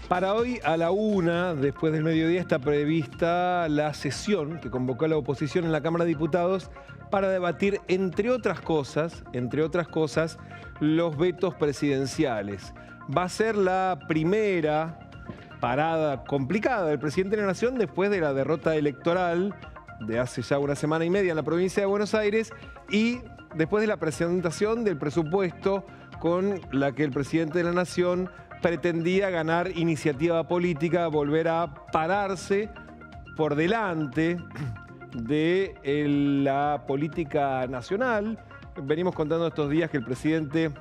Para hoy a la 1, después del mediodía, está prevista la sesión que convocó la oposición en la Cámara de Diputados para debatir, entre otras cosas, los vetos presidenciales. Va a ser la primera parada complicada del presidente de la Nación después de la derrota electoral de hace ya una semana y media en la provincia de Buenos Aires y después de la presentación del presupuesto con la que el presidente de la Nación pretendía ganar iniciativa política, volver a pararse por delante de la política nacional. Venimos contando estos días que el presidente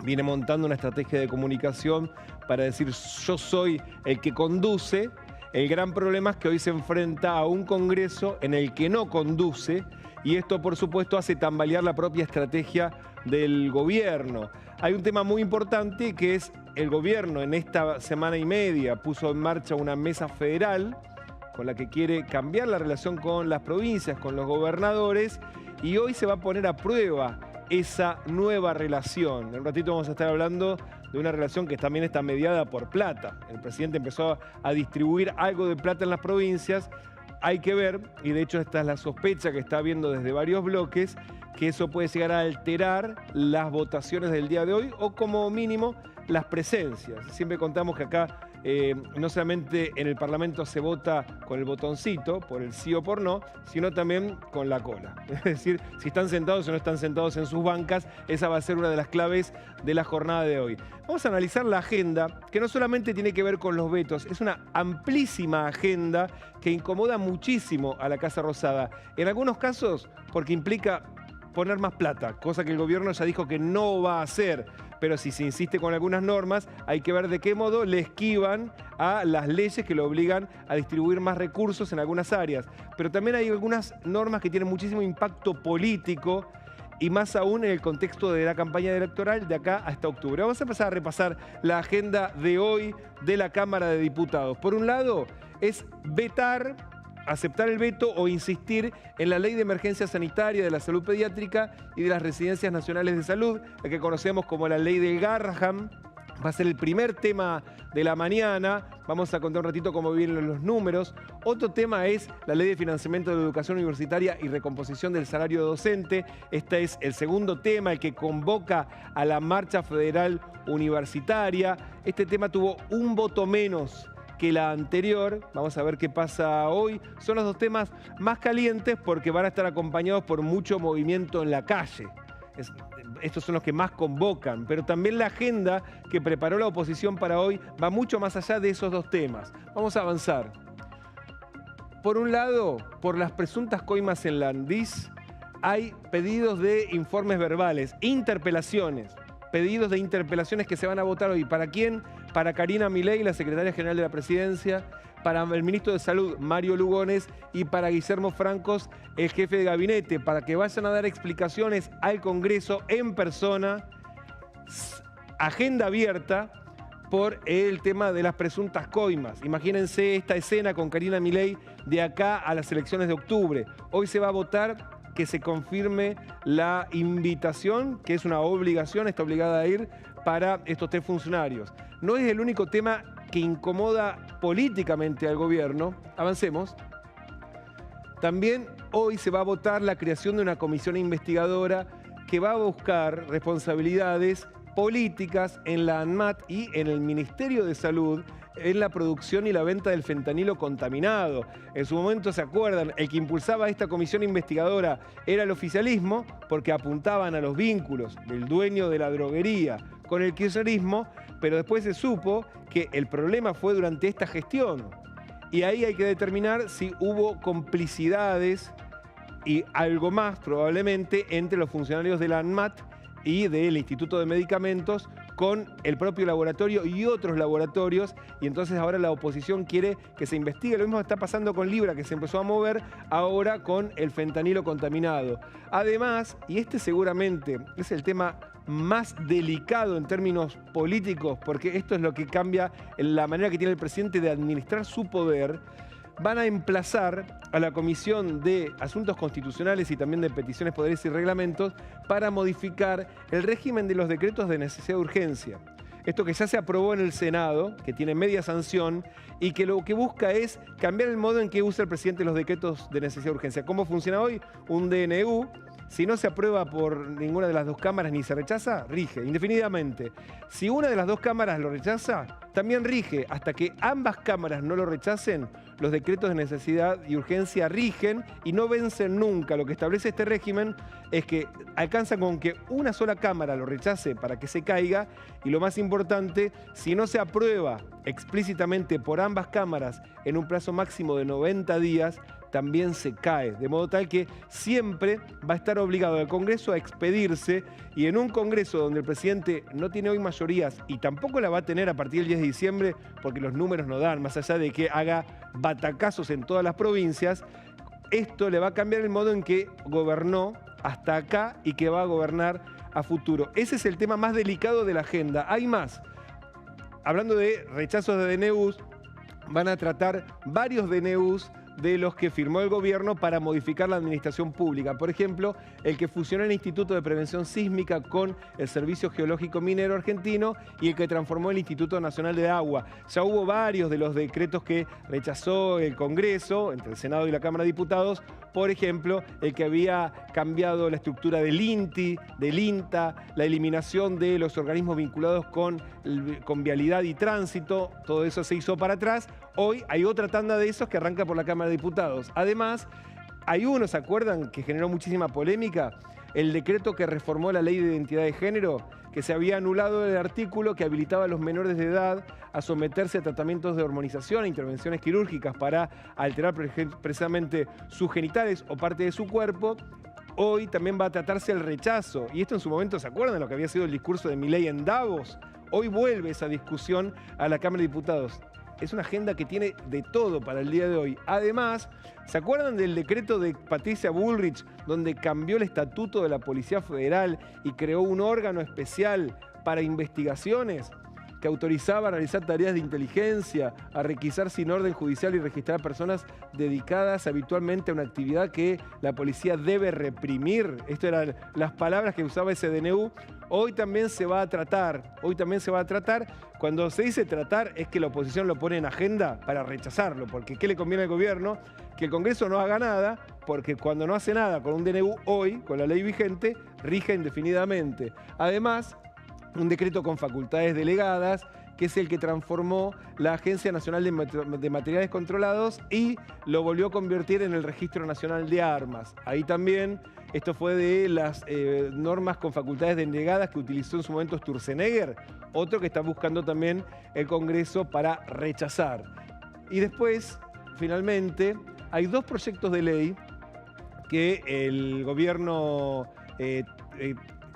viene montando una estrategia de comunicación para decir yo soy el que conduce. El gran problema es que hoy se enfrenta a un Congreso en el que no conduce y esto por supuesto hace tambalear la propia estrategia del gobierno. Hay un tema muy importante que es el gobierno en esta semana y media puso en marcha una mesa federal con la que quiere cambiar la relación con las provincias, con los gobernadores, y hoy se va a poner a prueba esa nueva relación. En un ratito vamos a estar hablando de una relación que también está mediada por plata. El presidente empezó a distribuir algo de plata en las provincias. Hay que ver, y de hecho esta es la sospecha que está habiendo desde varios bloques, que eso puede llegar a alterar las votaciones del día de hoy o como mínimo las presencias. Siempre contamos que acá no solamente en el Parlamento se vota con el botoncito, por el sí o por no, sino también con la cola. Es decir, si están sentados o no están sentados en sus bancas, esa va a ser una de las claves de la jornada de hoy. Vamos a analizar la agenda, que no solamente tiene que ver con los vetos, es una amplísima agenda que incomoda muchísimo a la Casa Rosada. En algunos casos, porque implica poner más plata, cosa que el gobierno ya dijo que no va a hacer. Pero si se insiste con algunas normas, hay que ver de qué modo le esquivan a las leyes que le obligan a distribuir más recursos en algunas áreas. Pero también hay algunas normas que tienen muchísimo impacto político y más aún en el contexto de la campaña electoral de acá hasta octubre. Vamos a empezar a repasar la agenda de hoy de la Cámara de Diputados. Por un lado, es aceptar el veto o insistir en la Ley de Emergencia Sanitaria de la Salud Pediátrica y de las Residencias Nacionales de Salud, la que conocemos como la Ley del Garrahan. Va a ser el primer tema de la mañana. Vamos a contar un ratito cómo vienen los números. Otro tema es la Ley de Financiamiento de la Educación Universitaria y Recomposición del Salario Docente. Este es el segundo tema, el que convoca a la Marcha Federal Universitaria. Este tema tuvo un voto menos que la anterior. Vamos a ver qué pasa hoy. Son los dos temas más calientes porque van a estar acompañados por mucho movimiento en la calle. Estos son los que más convocan, pero también la agenda que preparó la oposición para hoy va mucho más allá de esos dos temas. Vamos a avanzar. Por un lado, por las presuntas coimas en la ANDIS, hay pedidos de informes verbales, interpelaciones, pedidos de interpelaciones que se van a votar hoy. ¿Para quién? Para Karina Milei, la secretaria general de la Presidencia, para el ministro de Salud, Mario Lugones, y para Guillermo Francos, el jefe de gabinete, para que vayan a dar explicaciones al Congreso en persona, agenda abierta por el tema de las presuntas coimas. Imagínense esta escena con Karina Milei de acá a las elecciones de octubre. Hoy se va a votar que se confirme la invitación, que es una obligación, está obligada a ir para estos tres funcionarios. No es el único tema que incomoda políticamente al gobierno. Avancemos. También hoy se va a votar la creación de una comisión investigadora que va a buscar responsabilidades políticas en la ANMAT y en el Ministerio de Salud en la producción y la venta del fentanilo contaminado. En su momento, ¿se acuerdan? El que impulsaba esta comisión investigadora era el oficialismo porque apuntaban a los vínculos del dueño de la droguería con el kirchnerismo, pero después se supo que el problema fue durante esta gestión. Y ahí hay que determinar si hubo complicidades y algo más probablemente entre los funcionarios de la ANMAT y del Instituto de Medicamentos con el propio laboratorio y otros laboratorios, y entonces ahora la oposición quiere que se investigue. Lo mismo está pasando con Libra, que se empezó a mover ahora con el fentanilo contaminado. Además, y este seguramente es el tema más delicado en términos políticos, porque esto es lo que cambia la manera que tiene el presidente de administrar su poder, van a emplazar a la Comisión de Asuntos Constitucionales y también de Peticiones, Poderes y Reglamentos para modificar el régimen de los decretos de necesidad de urgencia. Esto que ya se aprobó en el Senado, que tiene media sanción y que lo que busca es cambiar el modo en que usa el presidente los decretos de necesidad de urgencia. ¿Cómo funciona hoy? Un DNU, si no se aprueba por ninguna de las dos cámaras ni se rechaza, rige indefinidamente. Si una de las dos cámaras lo rechaza, también rige. Hasta que ambas cámaras no lo rechacen, los decretos de necesidad y urgencia rigen y no vencen nunca. Lo que establece este régimen es que alcanza con que una sola cámara lo rechace para que se caiga, y lo más importante, si no se aprueba explícitamente por ambas cámaras en un plazo máximo de 90 días, también se cae, de modo tal que siempre va a estar obligado el Congreso a expedirse, y en un Congreso donde el presidente no tiene hoy mayorías y tampoco la va a tener a partir del 10 de diciembre porque los números no dan, más allá de que haga batacazos en todas las provincias, esto le va a cambiar el modo en que gobernó hasta acá y que va a gobernar a futuro. Ese es el tema más delicado de la agenda. Hay más. Hablando de rechazos de DNUs, van a tratar varios DNUs de los que firmó el gobierno para modificar la administración pública. Por ejemplo, el que fusionó el Instituto de Prevención Sísmica con el Servicio Geológico Minero Argentino y el que transformó el Instituto Nacional de Agua. Ya hubo varios de los decretos que rechazó el Congreso, entre el Senado y la Cámara de Diputados. Por ejemplo, el que había cambiado la estructura del INTI, del INTA, la eliminación de los organismos vinculados con vialidad y tránsito, todo eso se hizo para atrás. Hoy hay otra tanda de esos que arranca por la Cámara de Diputados. Además, hay uno, ¿se acuerdan?, que generó muchísima polémica, el decreto que reformó la Ley de Identidad de Género, que se había anulado el artículo que habilitaba a los menores de edad a someterse a tratamientos de hormonización e intervenciones quirúrgicas para alterar precisamente sus genitales o parte de su cuerpo. Hoy también va a tratarse el rechazo. Y esto en su momento, ¿se acuerdan de lo que había sido el discurso de Milei en Davos? Hoy vuelve esa discusión a la Cámara de Diputados. Es una agenda que tiene de todo para el día de hoy. Además, ¿se acuerdan del decreto de Patricia Bullrich, donde cambió el estatuto de la Policía Federal y creó un órgano especial para investigaciones que autorizaba a realizar tareas de inteligencia, a requisar sin orden judicial y registrar personas dedicadas habitualmente a una actividad que la policía debe reprimir? Estas eran las palabras que usaba ese DNU. Hoy también se va a tratar, Cuando se dice tratar es que la oposición lo pone en agenda para rechazarlo, porque ¿qué le conviene al gobierno? Que el Congreso no haga nada, porque cuando no hace nada con un DNU hoy, con la ley vigente, rige indefinidamente. Además, un decreto con facultades delegadas, que es el que transformó la Agencia Nacional de Materiales Controlados y lo volvió a convertir en el Registro Nacional de Armas. Ahí también, esto fue de las normas con facultades delegadas que utilizó en su momento Sturzenegger, otro que está buscando también el Congreso para rechazar. Y después, finalmente, hay dos proyectos de ley que el gobierno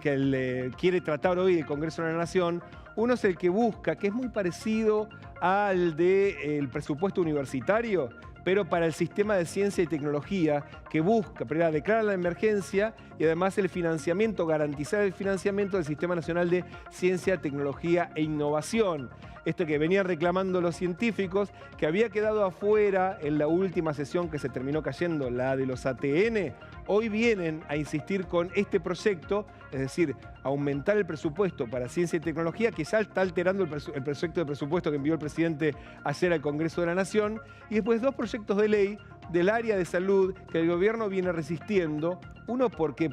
quiere tratar hoy el Congreso de la Nación. Uno es el que busca, que es muy parecido al del presupuesto universitario, pero para el sistema de ciencia y tecnología, que busca, primero, declarar la emergencia y además el financiamiento, garantizar el financiamiento del Sistema Nacional de Ciencia, Tecnología e Innovación. Esto que venían reclamando los científicos, que había quedado afuera en la última sesión que se terminó cayendo, la de los ATN. Hoy vienen a insistir con este proyecto, es decir, aumentar el presupuesto para ciencia y tecnología, que ya está alterando el proyecto de presupuesto que envió el presidente ayer al Congreso de la Nación, y después dos proyectos de ley del área de salud que el gobierno viene resistiendo, uno porque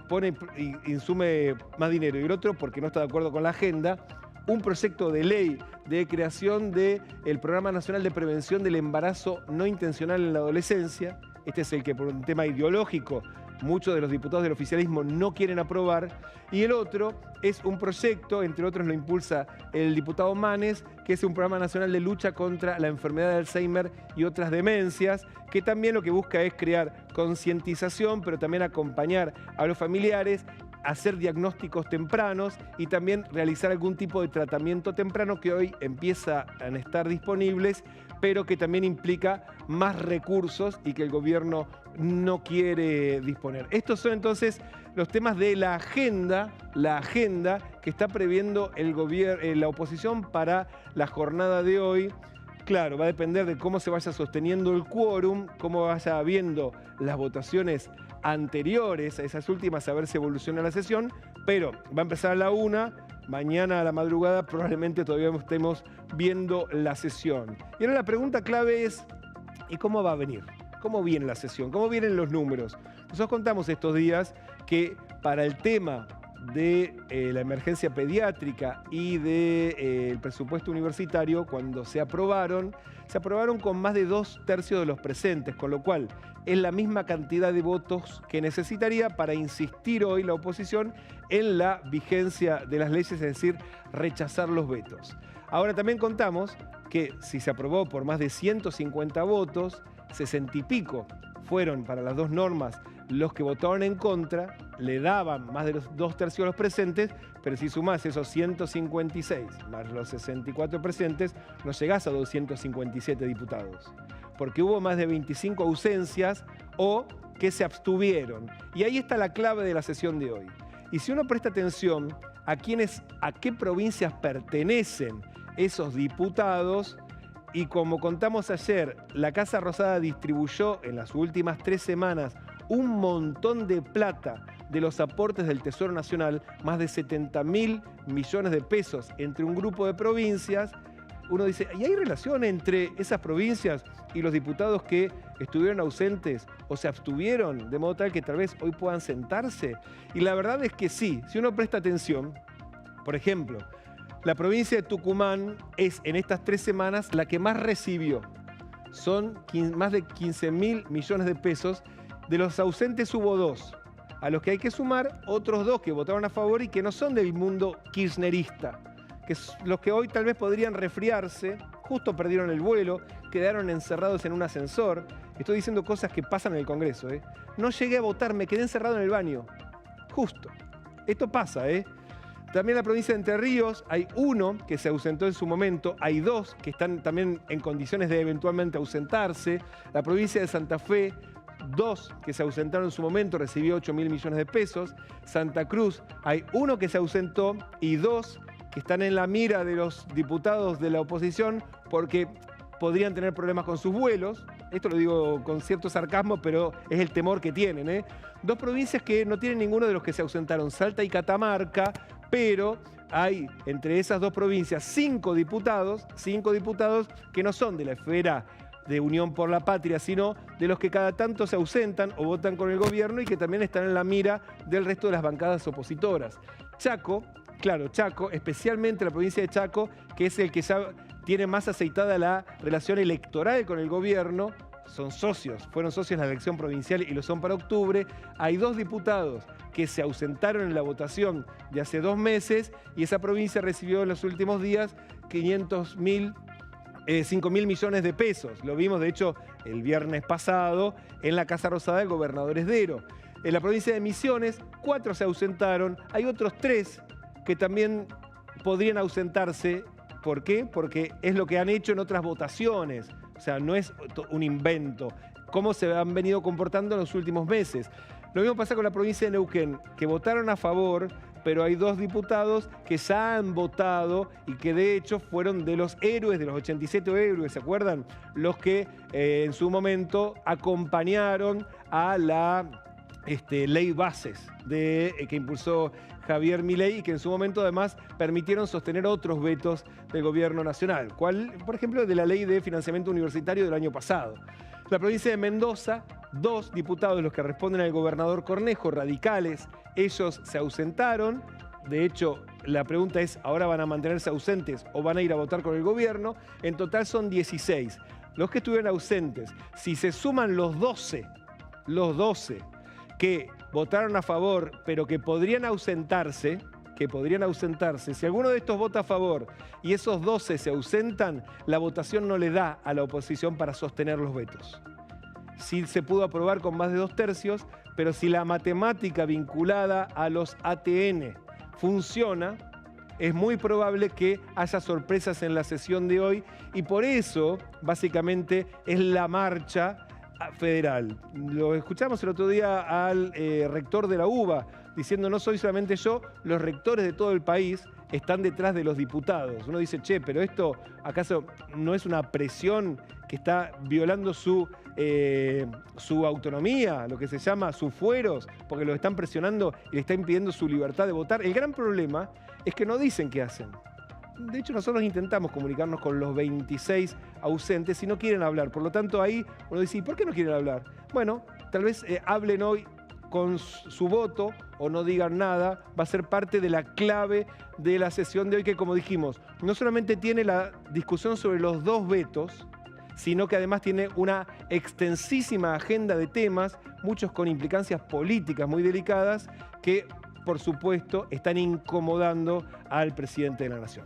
insume más dinero y el otro porque no está de acuerdo con la agenda. Un proyecto de ley de creación del Programa Nacional de Prevención del Embarazo No Intencional en la Adolescencia. Este es el que por un tema ideológico muchos de los diputados del oficialismo no quieren aprobar. Y el otro es un proyecto, entre otros lo impulsa el diputado Manes, que es un programa nacional de lucha contra la enfermedad de Alzheimer y otras demencias, que también lo que busca es crear concientización, pero también acompañar a los familiares, hacer diagnósticos tempranos y también realizar algún tipo de tratamiento temprano que hoy empieza a estar disponibles, pero que también implica más recursos y que el gobierno no quiere disponer. Estos son entonces los temas de la agenda que está previendo la oposición para la jornada de hoy. Claro, va a depender de cómo se vaya sosteniendo el quórum, cómo vaya habiendo las votaciones anteriores a esas últimas, a ver si evoluciona la sesión, pero va a empezar a la 1, mañana a la madrugada probablemente todavía estemos viendo la sesión. Y ahora la pregunta clave es, ¿y cómo va a venir? ¿Cómo viene la sesión? ¿Cómo vienen los números? Nosotros contamos estos días que para el tema de la emergencia pediátrica y del presupuesto universitario, cuando se aprobaron con más de 2/3 de los presentes, con lo cual es la misma cantidad de votos que necesitaría para insistir hoy la oposición en la vigencia de las leyes, es decir, rechazar los vetos. Ahora también contamos que si se aprobó por más de 150 votos, 60 y pico fueron para las dos normas los que votaron en contra, le daban más de los 2/3 de los presentes, pero si sumás esos 156 más los 64 presentes, no llegás a 257 diputados, porque hubo más de 25 ausencias o que se abstuvieron. Y ahí está la clave de la sesión de hoy. Y si uno presta atención a qué provincias pertenecen esos diputados, y como contamos ayer, la Casa Rosada distribuyó en las últimas 3 semanas un montón de plata de los aportes del Tesoro Nacional, más de 70.000 millones de pesos entre un grupo de provincias. Uno dice, ¿y hay relación entre esas provincias y los diputados que estuvieron ausentes o se abstuvieron, de modo tal que tal vez hoy puedan sentarse? Y la verdad es que sí, si uno presta atención, por ejemplo, la provincia de Tucumán es en estas 3 semanas la que más recibió. Son más de 15.000 millones de pesos. De los ausentes hubo 2, a los que hay que sumar otros 2 que votaron a favor y que no son del mundo kirchnerista, que es los que hoy tal vez podrían resfriarse, justo perdieron el vuelo, quedaron encerrados en un ascensor. Estoy diciendo cosas que pasan en el Congreso. No llegué a votar, me quedé encerrado en el baño. Justo. Esto pasa, También en la provincia de Entre Ríos hay 1 que se ausentó en su momento, hay 2 que están también en condiciones de eventualmente ausentarse. La provincia de Santa Fe, 2 que se ausentaron en su momento, recibió 8.000 millones de pesos. Santa Cruz, hay 1 que se ausentó y 2 que están en la mira de los diputados de la oposición porque podrían tener problemas con sus vuelos. Esto lo digo con cierto sarcasmo, pero es el temor que tienen. 2 provincias que no tienen ninguno de los que se ausentaron, Salta y Catamarca, pero hay entre esas 2 provincias 5 diputados que no son de la esfera de Unión por la Patria, sino de los que cada tanto se ausentan o votan con el gobierno y que también están en la mira del resto de las bancadas opositoras. Chaco, especialmente la provincia de Chaco, que es el que ya tiene más aceitada la relación electoral con el gobierno, fueron socios en la elección provincial y lo son para octubre. Hay 2 diputados que se ausentaron en la votación de hace 2 meses y esa provincia recibió en los últimos días 5.000 millones de pesos. Lo vimos, de hecho, el viernes pasado en la Casa Rosada del gobernador Esdero. En la provincia de Misiones, 4 se ausentaron. Hay otros 3 que también podrían ausentarse. ¿Por qué? Porque es lo que han hecho en otras votaciones. O sea, no es un invento. Cómo se han venido comportando en los últimos meses. Lo mismo pasa con la provincia de Neuquén, que votaron a favor, pero hay 2 diputados que ya han votado y que de hecho fueron de los héroes, de los 87 héroes, ¿se acuerdan? Los que en su momento acompañaron a la ley bases que impulsó Javier Milei y que en su momento además permitieron sostener otros vetos del gobierno nacional, cual, por ejemplo, de la ley de financiamiento universitario del año pasado. La provincia de Mendoza, 2 diputados, los que responden al gobernador Cornejo, radicales, ellos se ausentaron. De hecho, la pregunta es, ¿ahora van a mantenerse ausentes o van a ir a votar con el gobierno? En total son 16. Los que estuvieron ausentes, si se suman los 12 que votaron a favor, pero que podrían ausentarse, si alguno de estos vota a favor y esos 12 se ausentan, la votación no le da a la oposición para sostener los vetos. Sí se pudo aprobar con más de 2/3, pero si la matemática vinculada a los ATN funciona, es muy probable que haya sorpresas en la sesión de hoy y por eso, básicamente, es la marcha federal. Lo escuchamos el otro día al rector de la UBA diciendo, no soy solamente yo, los rectores de todo el país están detrás de los diputados. Uno dice, che, pero esto acaso no es una presión que está violando su autonomía, lo que se llama sus fueros, porque lo están presionando y le está impidiendo su libertad de votar. El gran problema es que no dicen qué hacen. De hecho, nosotros intentamos comunicarnos con los 26 ausentes y no quieren hablar. Por lo tanto, ahí uno dice, ¿y por qué no quieren hablar? Bueno, tal vez hablen hoy con su voto o no digan nada. Va a ser parte de la clave de la sesión de hoy que, como dijimos, no solamente tiene la discusión sobre los 2 vetos, sino que además tiene una extensísima agenda de temas, muchos con implicancias políticas muy delicadas, que, por supuesto, están incomodando al presidente de la Nación.